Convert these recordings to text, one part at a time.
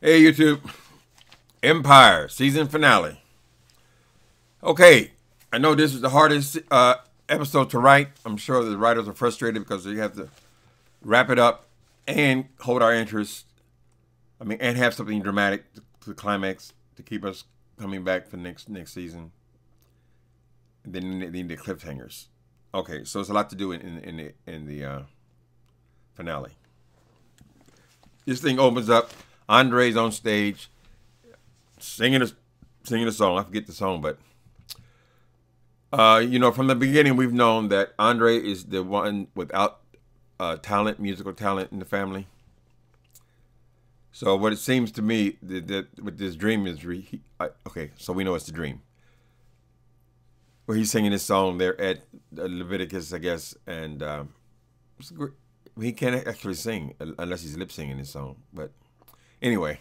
Hey YouTube, Empire season finale. Okay, I know this is the hardest episode to write. I'm sure the writers are frustrated because they have to wrap it up and hold our interest. I mean, and have something dramatic to climax to keep us coming back for next season. And then the cliffhangers. Okay, so it's a lot to do in the finale. This thing opens up. Andre's on stage singing a song. I forget the song, but from the beginning we've known that Andre is the one without talent, musical talent in the family. So what it seems to me that with this dream is okay. So we know it's the dream where he's singing this song there at Leviticus, I guess, and he can't actually sing unless he's lip singing this song, but. Anyway,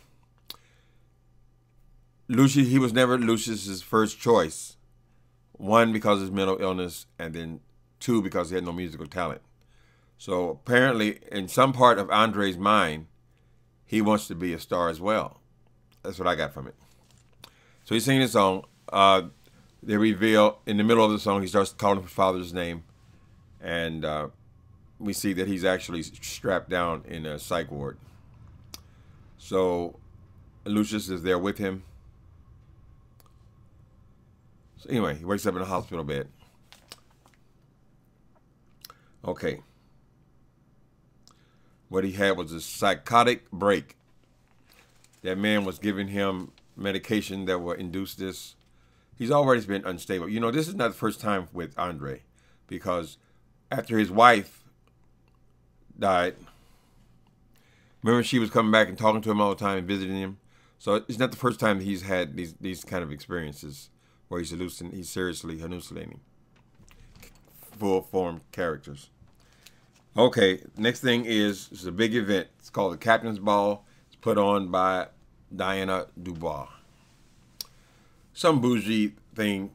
he was never Lucius's first choice. One, because of his mental illness, and then two, because he had no musical talent. So apparently, in some part of Andre's mind, he wants to be a star as well. That's what I got from it. So he's singing a song. They reveal, in the middle of the song, he starts calling his father's name. And we see that he's actually strapped down in a psych ward. So Lucius is there with him. So anyway, he wakes up in a hospital bed. Okay. What he had was a psychotic break. That man was giving him medication that will induce this. He's always been unstable. You know, this is not the first time with Andre, because after his wife died, remember, she was coming back and talking to him all the time and visiting him. So it's not the first time he's had these kind of experiences where he's seriously hallucinating full-form characters. Okay, next thing is a big event. It's called the Captain's Ball. It's put on by Diana Dubois. Some bougie thing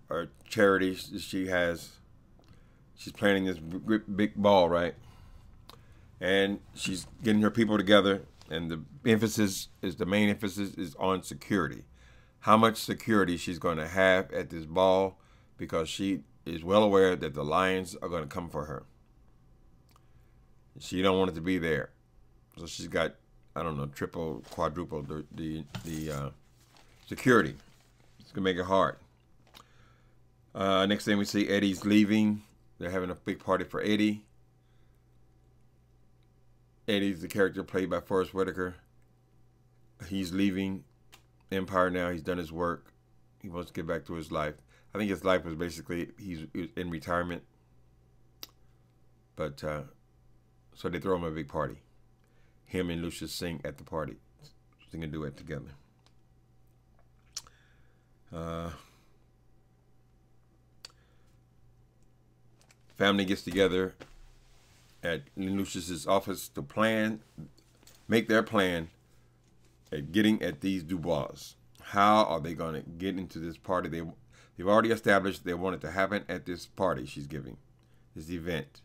or charity she has. She's planning this big ball, right? And she's getting her people together, and the main emphasis is on security. How much security she's going to have at this ball, because she is well aware that the Lions are going to come for her. She don't want it to be there, so she's got, I don't know, triple, quadruple the security. It's gonna make it hard. Next thing we see, Eddie's leaving. They're having a big party for Eddie. Eddie's the character played by Forrest Whitaker. He's leaving Empire now. He's done his work. He wants to get back to his life. I think his life was basically he's in retirement. But so they throw him a big party. Him and Lucius sing at the party. Sing a duet together. Family gets together at Lucius's office to make their plan at getting at these Dubois. How are they going to get into this party? They've already established they want it to happen at this party she's giving, this event.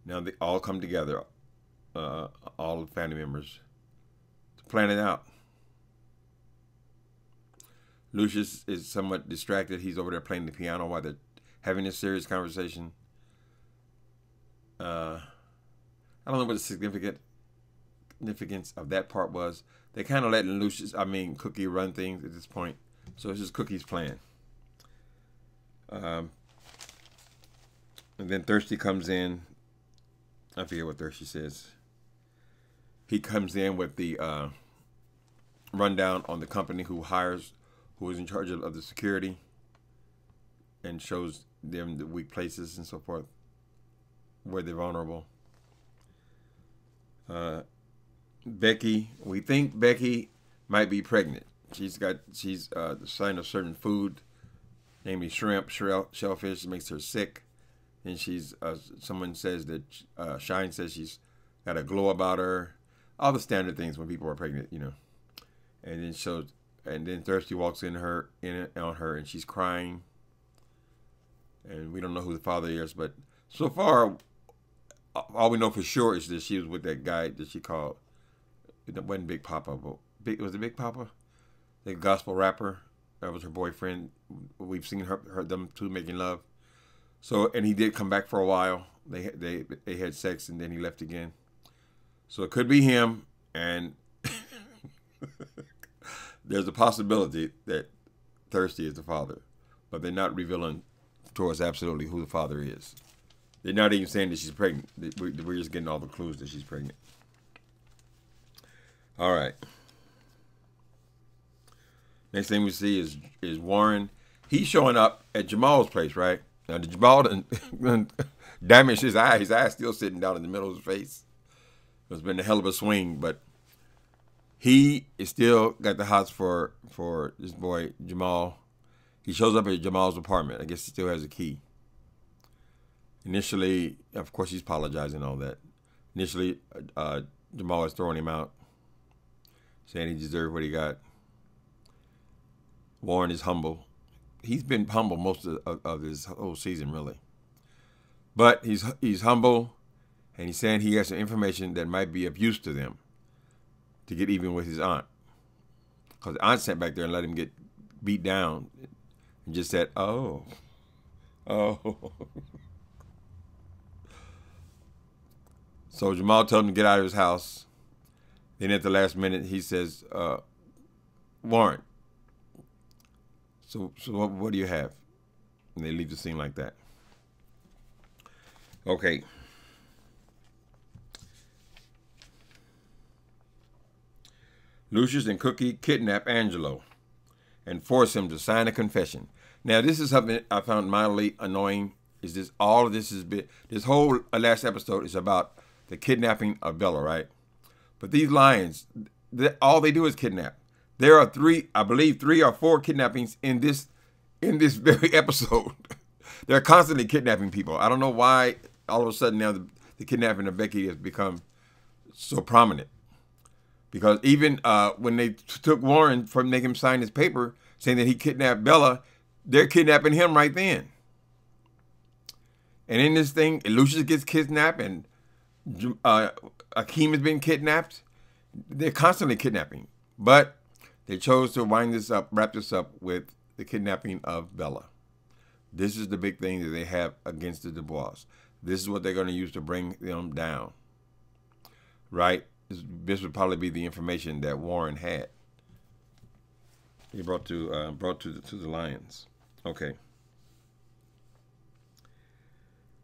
Now they all come together, all the family members, to plan it out. Lucius is somewhat distracted. He's over there playing the piano while they're having this serious conversation. I don't know what the significance of that part was. They kind of letting Cookie run things at this point. So it's just Cookie's plan. And then Thirsty comes in. I forget what Thirsty says. He comes in with the rundown on the company who is in charge of the security, and shows them the weak places and so forth, where they're vulnerable. Becky, we think Becky might be pregnant. She's the sign of certain food, namely shrimp, shellfish. It makes her sick. And someone says that Shine says she's got a glow about her. All the standard things when people are pregnant, you know. And then Thirsty walks in on her, and she's crying. And we don't know who the father is, but so far, all we know for sure is that she was with that guy that she called it wasn't Big Papa, but was it Big Papa? The gospel rapper. That was her boyfriend. We've seen them two making love. So, and he did come back for a while. They had sex and then he left again. So it could be him, and there's a possibility that Thirsty is the father, but they're not revealing to us absolutely who the father is. They're not even saying that she's pregnant. We're just getting all the clues that she's pregnant. All right. Next thing we see is Warren. He's showing up at Jamal's place, right? Now, Jamal damaged his eye. His eye's still sitting down in the middle of his face. It's been a hell of a swing, but he is still got the hots for this boy, Jamal. He shows up at Jamal's apartment. I guess he still has a key. Initially, of course, he's apologizing and all that. Initially, Jamal is throwing him out, saying he deserved what he got. Warren is humble. He's been humble most of his whole season, really. But he's humble, and he's saying he has some information that might be of use to them to get even with his aunt. Because the aunt sat back there and let him get beat down and just said, oh. So Jamal told him to get out of his house. Then at the last minute, he says, Warren, so what do you have? And they leave the scene like that. Okay. Lucius and Cookie kidnap Angelo and force him to sign a confession. Now, this is something I found mildly annoying. Is this all of this is this whole last episode is about the kidnapping of Bella, right? But these lions, all they do is kidnap. There are I believe 3 or 4 kidnappings in this very episode. They're constantly kidnapping people. I don't know why all of a sudden now the kidnapping of Becky has become so prominent. Because even when they took Warren from making him sign his paper saying that he kidnapped Bella, they're kidnapping him right then. And in this thing, Lucius gets kidnapped and Akeem has been kidnapped. They're constantly kidnapping. But they chose to wrap this up with the kidnapping of Bella. This is the big thing that they have against the Dubois. This is what they're going to use to bring them down. Right? This would probably be the information that Warren had. He brought to the Lions. Okay.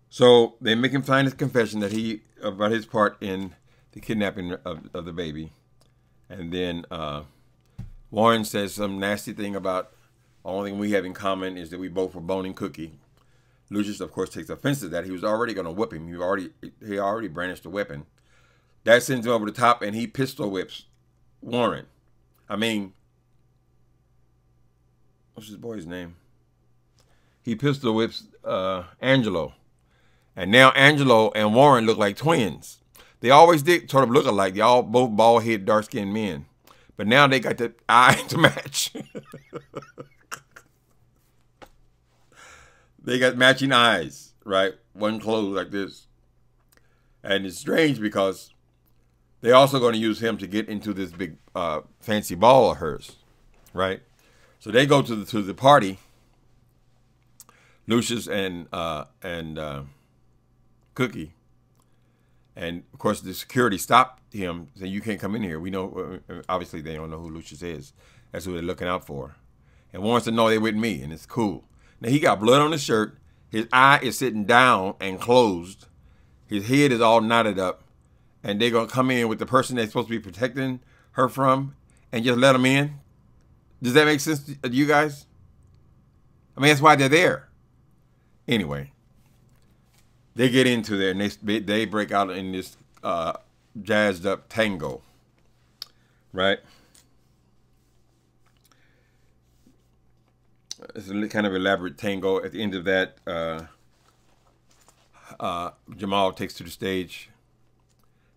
So they make him sign his confession that about his part in the kidnapping of the baby, and then Warren says some nasty thing about the only thing we have in common is that we both were boning Cookie. Lucius, of course, takes offense to that. He was already going to whip him. He already brandished a weapon. That sends him over the top, and he pistol whips Warren. I mean, what's his boy's name? He pistol whips Angelo. And now Angelo and Warren look like twins. They always did sort of look alike. They all both bald-headed, dark-skinned men. But now they got the eye to match. They got matching eyes, right? One closed like this. And it's strange because they're also going to use him to get into this big fancy ball of hers, right? So they go to the party. Lucius and Cookie, and of course the security stopped him, saying, "You can't come in here." We know, obviously, they don't know who Lucius is. That's who they're looking out for. And Warren said, "No, they're with me," and it's cool. Now he got blood on his shirt. His eye is sitting down and closed. His head is all knotted up. And they're going to come in with the person they're supposed to be protecting her from and just let them in? Does that make sense to you guys? I mean, that's why they're there. Anyway, they get into there and they break out in this jazzed up tango, right? It's a kind of elaborate tango. At the end of that, Jamal takes to the stage.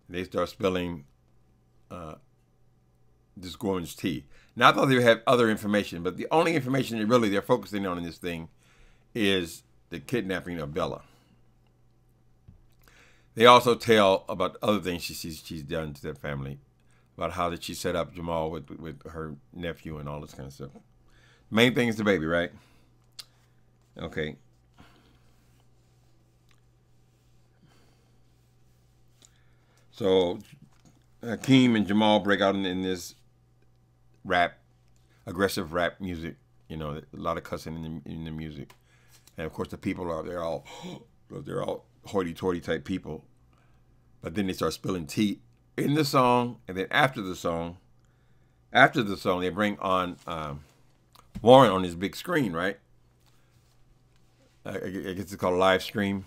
They start spilling this orange tea. Now, I thought they would have other information, but the only information that really they're focusing on in this thing is the kidnapping of Bella. They also tell about other things she's done to their family. about how did she set up Jamal with her nephew and all this kind of stuff. Main thing is the baby, right? Okay. So Hakeem and Jamal break out in this rap, aggressive rap music. You know, a lot of cussing in the music, and of course the people they're all hoity-toity type people. But then they start spilling tea in the song, and then after the song, they bring on Warren on his big screen, right? I guess it's called a live stream.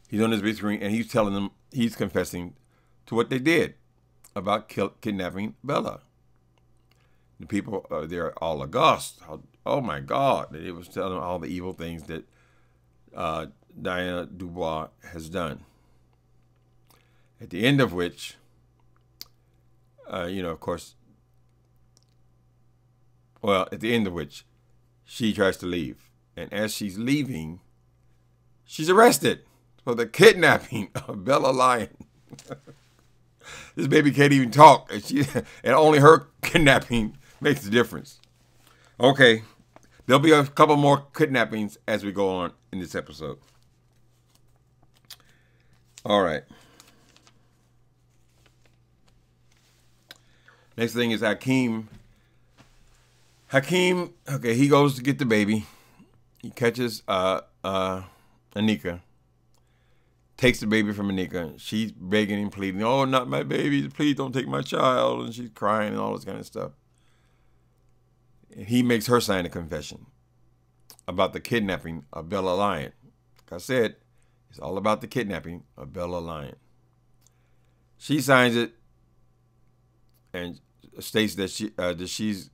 He's on his big screen, and he's telling them, he's confessing to what they did about kidnapping Bella. The people, they're all aghast. Oh my God. It was telling them all the evil things that Diana Dubois has done. At the end of which, of course, at the end of which, she tries to leave. And as she's leaving, she's arrested for the kidnapping of Bella Lion. This baby can't even talk, and only her kidnapping makes the difference. Okay, there'll be a couple more kidnappings as we go on in this episode. All right. Next thing is Hakeem. Okay, he goes to get the baby. He catches Anika. Takes the baby from Anika. She's begging and pleading, "Oh, not my baby. Please don't take my child." And she's crying and all this kind of stuff. And he makes her sign a confession about the kidnapping of Bella Lion. Like I said, it's all about the kidnapping of Bella Lion. She signs it and states that she's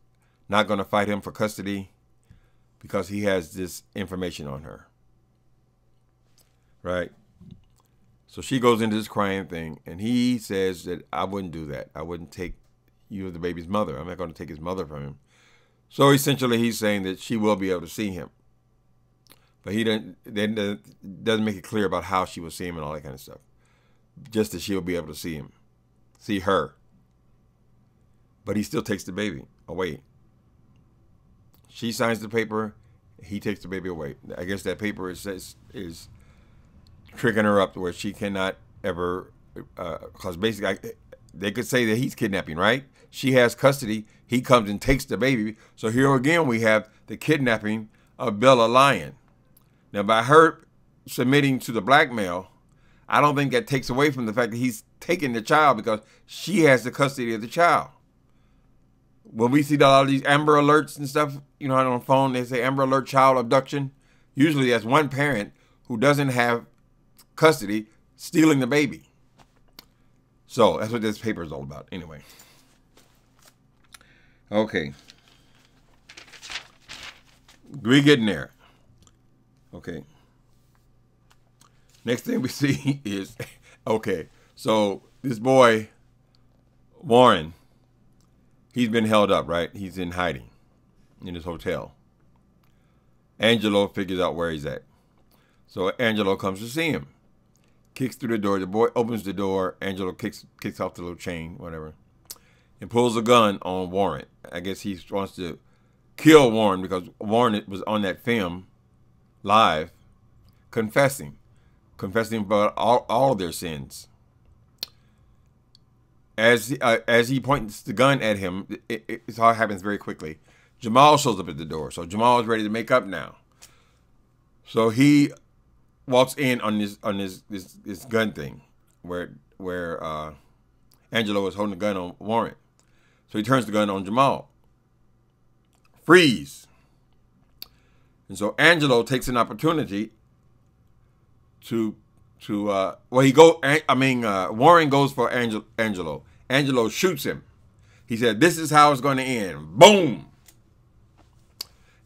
not going to fight him for custody because he has this information on her. Right? So she goes into this crying thing, and he says that I wouldn't do that. I wouldn't take you as the baby's mother. I'm not going to take his mother from him. So essentially, he's saying that she will be able to see him, but he doesn't make it clear about how she will see him and all that kind of stuff. Just that she'll be able to see him, see her. But he still takes the baby away. She signs the paper. He takes the baby away. I guess that paper is tricking her up to where she cannot ever, because basically they could say that he's kidnapping, right? She has custody. He comes and takes the baby. So here again we have the kidnapping of Bella Lion. Now by her submitting to the blackmail, I don't think that takes away from the fact that he's taking the child because she has the custody of the child. When we see a lot of these Amber Alerts and stuff, on the phone, they say Amber Alert child abduction. Usually that's one parent who doesn't have custody stealing the baby. So that's what this paper is all about anyway. Okay. We're getting there. Okay. Next thing we see is, okay, so this boy, Warren, he's been held up, right? He's in hiding in his hotel. Angelo figures out where he's at. So Angelo comes to see him. Kicks through the door. The boy opens the door. Angelo kicks off the little chain, whatever, and pulls a gun on Warren. I guess he wants to kill Warren because Warren was on that film live confessing about all of their sins. As he points the gun at him, it all happens very quickly. Jamal shows up at the door. So Jamal is ready to make up now. So he walks in on this gun thing where Angelo was holding the gun on Warren. So he turns the gun on Jamal. Freeze. And so Angelo takes an opportunity Warren goes for Angelo. Angelo shoots him. He said, "This is how it's going to end." Boom.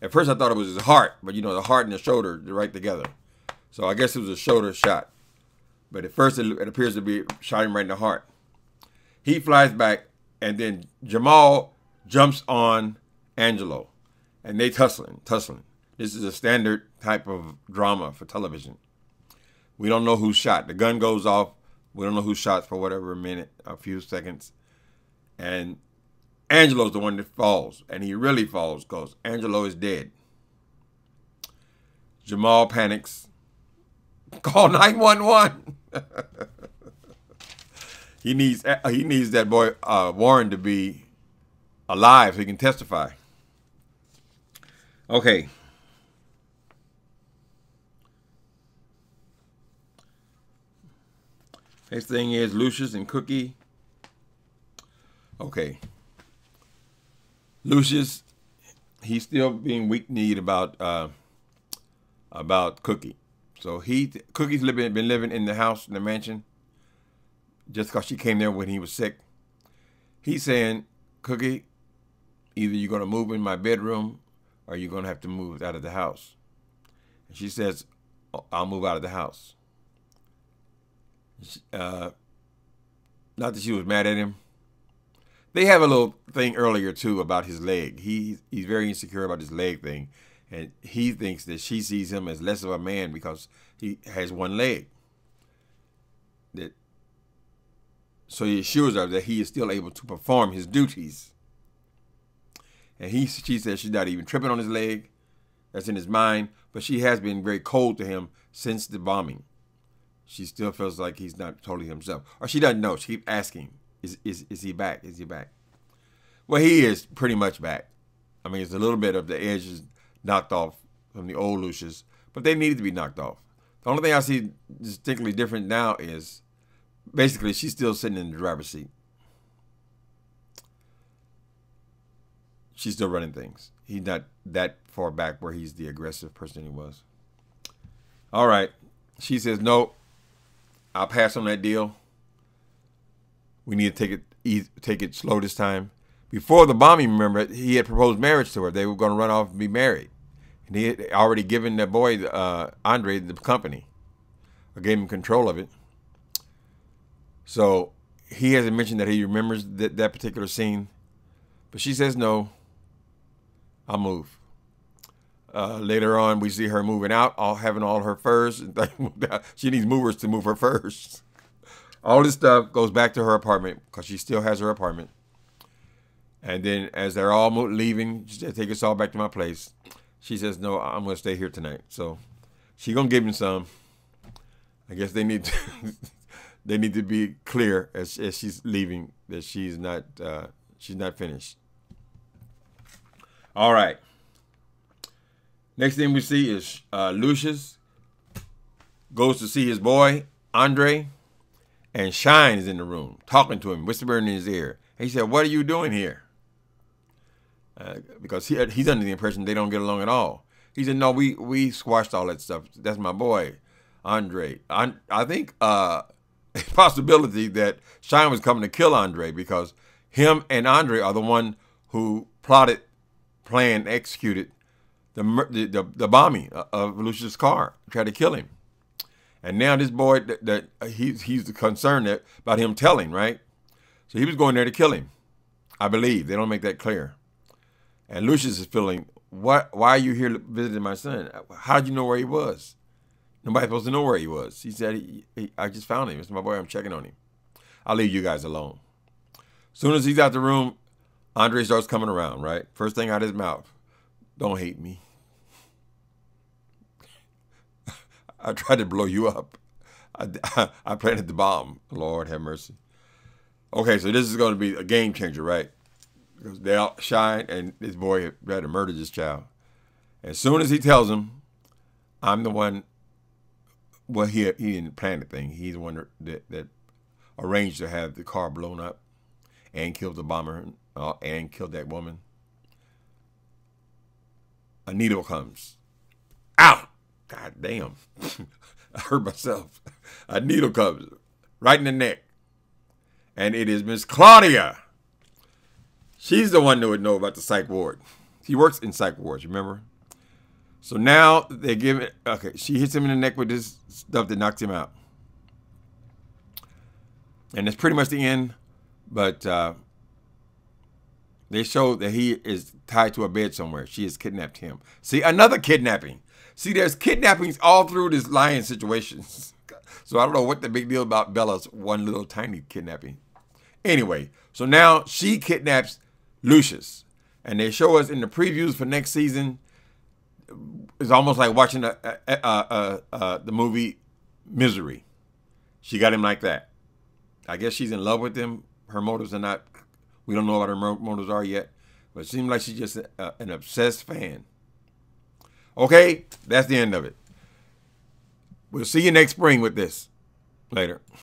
At first I thought it was his heart, but the heart and the shoulder, they're right together. So I guess it was a shoulder shot. But at first it appears to be shot him right in the heart. He flies back, and then Jamal jumps on Angelo. And they tussling. This is a standard type of drama for television. We don't know who's shot. The gun goes off. We don't know who shot for whatever minute, a few seconds. And Angelo's the one that falls. And he really falls because Angelo is dead. Jamal panics. Call 911. He needs that boy Warren to be alive so he can testify. Okay. Next thing is Lucius and Cookie. Okay. Lucius, he's still being weak-kneed about Cookie. So Cookie's been living in the house, in the mansion, just because she came there when he was sick. He's saying, Cookie, either you're going to move in my bedroom or you're going to have to move out of the house. And she says, I'll move out of the house. Not that she was mad at him. They have a little thing earlier, too, about his leg. He's very insecure about his leg thing. And he thinks that she sees him as less of a man because he has one leg. So he assures her that he is still able to perform his duties. And she says she's not even tripping on his leg. That's in his mind. But she has been very cold to him since the bombing. She still feels like he's not totally himself. Or she doesn't know. She keeps asking, is he back? Is he back? Well, he is pretty much back. I mean, it's a little bit of the edges knocked off from the old Lucius, but they needed to be knocked off. The only thing I see distinctly different now is basically she's still sitting in the driver's seat. She's still running things. He's not that far back where he's the aggressive person he was. All right. She says, no, I'll pass on that deal. We need to take it slow this time. Before the bombing, remember, he had proposed marriage to her. They were going to run off and be married. And he had already given that boy, Andre, the company, or gave him control of it. So he hasn't mentioned that he remembers that particular scene. But she says, no, I'll move. Later on, we see her moving out, having all her furs. She needs movers to move her furs. All this stuff goes back to her apartment because she still has her apartment. And then as they're all leaving, she said, take us all back to my place. She says, no, I'm going to stay here tonight. So she's going to give him some. I guess they need to, they need to be clear as she's leaving that she's not finished. All right. Next thing we see is Lucius goes to see his boy, Andre, and Shine is in the room talking to him, whispering in his ear. And he said, what are you doing here? Because he's under the impression they don't get along at all. He said, no, we squashed all that stuff. That's my boy, Andre. I think a possibility that Shine was coming to kill Andre because him and Andre are the one who plotted, planned, executed the bombing of Lucius' car, tried to kill him. And now this boy, he's concerned about him telling, right? So he was going there to kill him, I believe. They don't make that clear. And Lucius is feeling, why are you here visiting my son? How did you know where he was? Nobody's supposed to know where he was. He said, I just found him. It's my boy. I'm checking on him. I'll leave you guys alone. As soon as he's out the room, Andre starts coming around, right? First thing out of his mouth, don't hate me. I tried to blow you up. I planted the bomb. Lord have mercy. Okay, so this is going to be a game changer, right? Because they all Shine and this boy had to murder this child. As soon as he tells him, I'm the one, well, he didn't plan the thing. He's the one that arranged to have the car blown up and killed the bomber and killed that woman. A needle comes. Ow! God damn. I hurt myself. A needle comes right in the neck. And it is Miss Claudia. She's the one that would know about the psych ward. She works in psych wards, remember? So now they give it, okay, she hits him in the neck with this stuff that knocks him out. And it's pretty much the end, but they show that he is tied to a bed somewhere. She has kidnapped him. See, another kidnapping. See, there's kidnappings all through this Lion situations. So I don't know what the big deal about Bella's one little tiny kidnapping. Anyway, So now she kidnaps Lucius. And they show us in the previews for next season, it's almost like watching the movie Misery. She got him like that. I guess she's in love with him. Her motives are not, we don't know what her motives are yet. But it seems like she's just an obsessed fan. Okay, that's the end of it. We'll see you next spring with this. Later.